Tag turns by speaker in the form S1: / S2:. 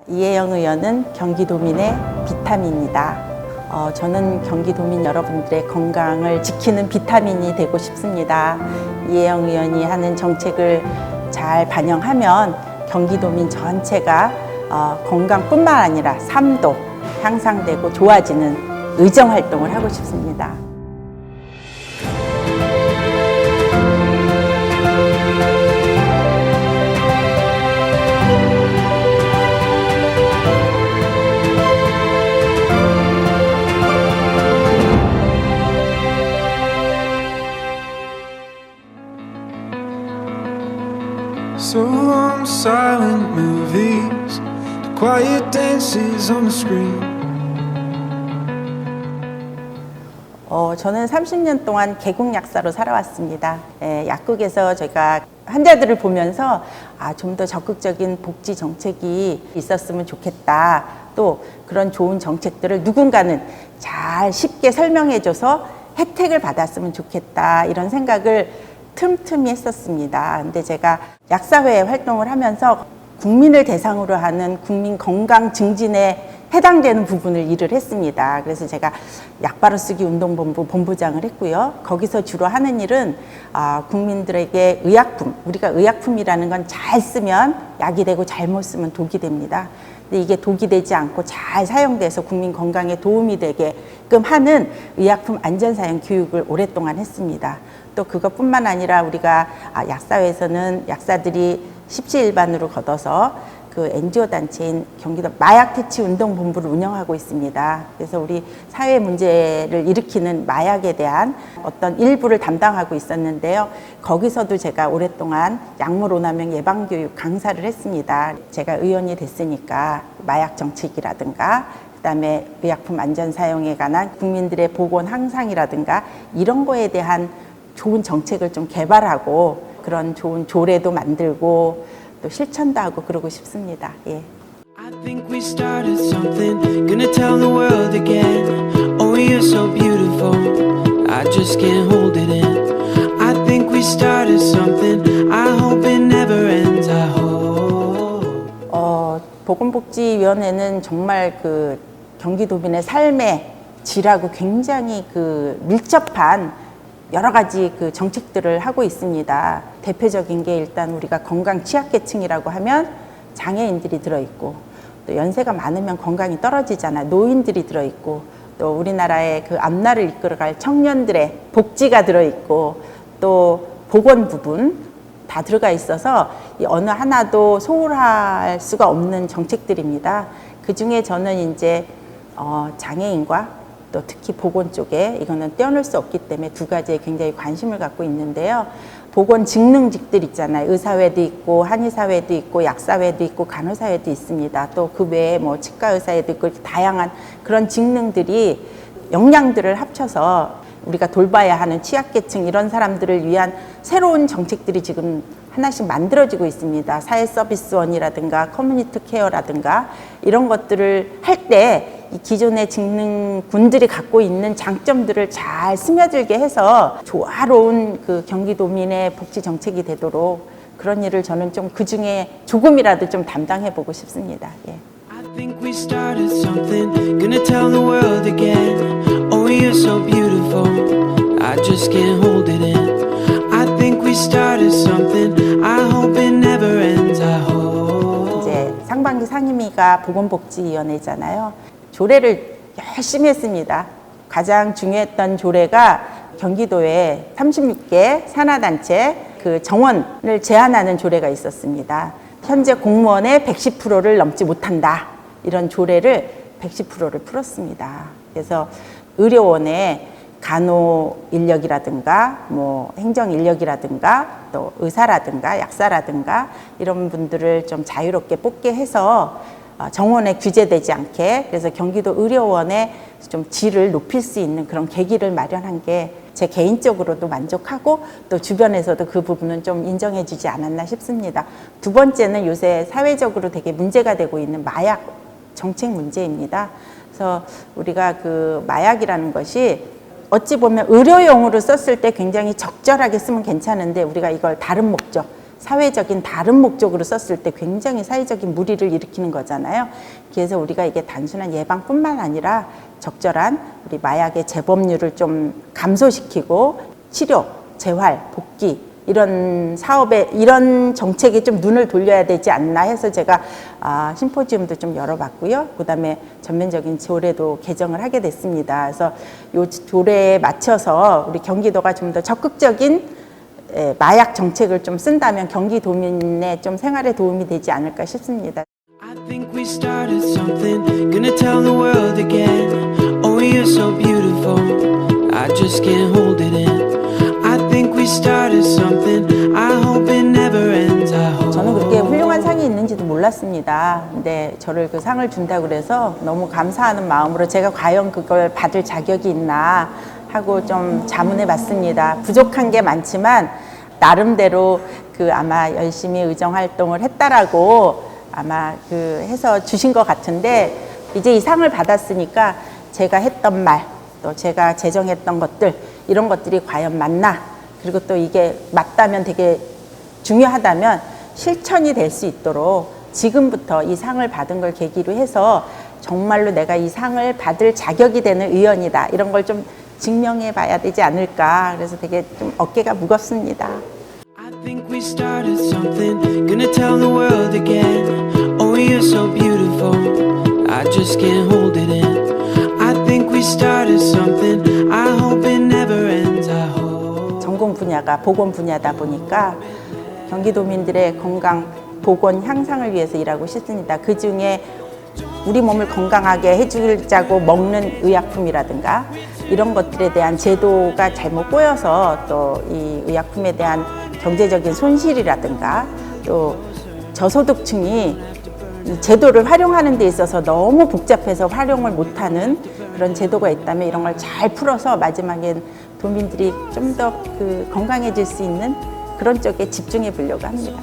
S1: 이혜영 의원은 경기도민의 비타민이다. 저는 경기도민 여러분들의 건강을 지키는 비타민이 되고 싶습니다. 이혜영 의원이 하는 정책을 잘 반영하면 경기도민 전체가 건강뿐만 아니라 삶도 향상되고 좋아지는 의정 활동을 하고 싶습니다.
S2: So long silent movies, the quiet dances on the screen.
S1: 저는 30년 동안 개국 약사로 살아왔습니다. 약국에서 제가 환자들을 보면서 좀 더 적극적인 복지 정책이 있었으면 좋겠다. 또 그런 좋은 정책들을 누군가는 잘 쉽게 설명해줘서 혜택을 받았으면 좋겠다. 이런 생각을 틈틈이 했었습니다. 근데 제가 약사회 활동을 하면서 국민을 대상으로 하는 국민 건강 증진에 해당되는 부분을 일을 했습니다. 그래서 제가 약바로쓰기 운동본부 본부장을 했고요. 거기서 주로 하는 일은 국민들에게 의약품, 우리가 의약품이라는 건 잘 쓰면 약이 되고 잘못 쓰면 독이 됩니다. 근데 이게 독이 되지 않고 잘 사용돼서 국민 건강에 도움이 되게끔 하는 의약품 안전사용 교육을 오랫동안 했습니다. 또 그것뿐만 아니라 우리가 약사회에서는 약사들이 십시일반으로 걷어서 그 NGO 단체인 경기도 마약퇴치운동본부를 운영하고 있습니다. 그래서 우리 사회 문제를 일으키는 마약에 대한 어떤 일부를 담당하고 있었는데요. 거기서도 제가 오랫동안 약물 오남용 예방교육 강사를 했습니다. 제가 의원이 됐으니까 마약 정책이라든가 그다음에 의약품 안전 사용에 관한 국민들의 보건 향상이라든가 이런 거에 대한 좋은 정책을 좀 개발하고 그런 좋은 조례도 만들고 또 실천도 하고 그러고 싶습니다. 예.
S2: I think we started something, gonna tell the world again. Oh, you're so beautiful, I just can't hold it in. I think we started something, I hope it never ends, I hope.
S1: 보건복지위원회는 정말 그 경기도민의 삶의 질하고 굉장히 그 밀접한 여러 가지 그 정책들을 하고 있습니다. 대표적인 게 일단 우리가 건강 취약계층이라고 하면 장애인들이 들어있고 또 연세가 많으면 건강이 떨어지잖아요. 노인들이 들어있고 또 우리나라의 그 앞날을 이끌어갈 청년들의 복지가 들어있고 또 보건 부분 다 들어가 있어서 이 어느 하나도 소홀할 수가 없는 정책들입니다. 그 중에 저는 이제 장애인과 또 특히 보건 쪽에 이거는 떼어놓을 수 없기 때문에 두 가지에 굉장히 관심을 갖고 있는데요. 보건 직능직들 있잖아요. 의사회도 있고 한의사회도 있고 약사회도 있고 간호사회도 있습니다. 또 그 외에 뭐 치과의사회도 있고 이렇게 다양한 그런 직능들이 역량들을 합쳐서 우리가 돌봐야 하는 취약계층 이런 사람들을 위한 새로운 정책들이 지금 하나씩 만들어지고 있습니다. 사회서비스원이라든가 커뮤니티 케어라든가 이런 것들을 할 때 이 기존의 직능군들이 갖고 있는 장점들을 잘 스며들게 해서 조화로운 그 경기도민의 복지 정책이 되도록 그런 일을 저는 좀 그중에 조금이라도 좀 담당해 보고 싶습니다. 예.
S2: I think we started something, gonna tell the world again. Oh, you're so beautiful, I just can't hold it in. I think we started something, I hope it never ends, I hope.
S1: 이제 상반기 상임위가 보건복지위원회잖아요. 조례를 열심히 했습니다. 가장 중요했던 조례가 경기도에 36개 산하단체 그 정원을 제한하는 조례가 있었습니다. 현재 공무원의 110%를 넘지 못한다. 이런 조례를 110%를 풀었습니다. 그래서 의료원의 간호 인력이라든가 뭐 행정 인력이라든가 또 의사라든가 약사라든가 이런 분들을 좀 자유롭게 뽑게 해서 정원에 규제되지 않게 그래서 경기도 의료원의 좀 질을 높일 수 있는 그런 계기를 마련한 게 제 개인적으로도 만족하고 또 주변에서도 그 부분은 좀 인정해 주지 않았나 싶습니다. 두 번째는 요새 사회적으로 되게 문제가 되고 있는 마약 정책 문제입니다. 그래서 우리가 그 마약이라는 것이 어찌 보면 의료용으로 썼을 때 굉장히 적절하게 쓰면 괜찮은데 우리가 이걸 다른 목적 사회적인 다른 목적으로 썼을 때 굉장히 사회적인 무리를 일으키는 거잖아요. 그래서 우리가 이게 단순한 예방뿐만 아니라 적절한 우리 마약의 재범률을 좀 감소시키고 치료, 재활, 복귀 이런 사업에 이런 정책에 좀 눈을 돌려야 되지 않나 해서 제가 심포지움도 좀 열어봤고요. 그다음에 전면적인 조례도 개정을 하게 됐습니다. 그래서 이 조례에 맞춰서 우리 경기도가 좀 더 적극적인 마약 정책을 좀 쓴다면 경기도민의 좀 생활에 도움이 되지 않을까 싶습니다.
S2: I think we started something, gonna tell the world again. Oh, you're so beautiful, I just can't hold it in. I think we started something, I hope it never ends. I hope.
S1: 저는 그렇게 훌륭한 상이 있는지도 몰랐습니다. 근데 저를 그 상을 준다고 그래서 너무 감사하는 마음으로 제가 과연 그걸 받을 자격이 있나 하고 좀 자문해 봤습니다. 부족한 게 많지만 나름대로 그 아마 열심히 의정 활동을 했다라고 아마 그 해서 주신 것 같은데 이제 이 상을 받았으니까 제가 했던 말 또 제가 제정했던 것들 이런 것들이 과연 맞나 그리고 또 이게 맞다면 되게 중요하다면 실천이 될 수 있도록 지금부터 이 상을 받은 걸 계기로 해서 정말로 내가 이 상을 받을 자격이 되는 의원이다 이런 걸 좀 증명해 봐야 되지 않을까 그래서 되게 좀 어깨가 무겁습니다.
S2: I think we started something, gonna tell the world again. Oh, you're so beautiful, I just can't hold it in. I think we started something, I hope it never ends. I hope.
S1: 전공 분야가 보건 분야다 보니까 경기도민들의 건강, 보건 향상을 위해서 일하고 싶습니다. 그 중에 우리 몸을 건강하게 해주자고 먹는 의약품이라든가 이런 것들에 대한 제도가 잘못 꼬여서 또 이 의약품에 대한 경제적인 손실이라든가 또 저소득층이 이 제도를 활용하는 데 있어서 너무 복잡해서 활용을 못하는 그런 제도가 있다면 이런 걸 잘 풀어서 마지막엔 도민들이 좀 더 그 건강해질 수 있는 그런 쪽에 집중해 보려고 합니다.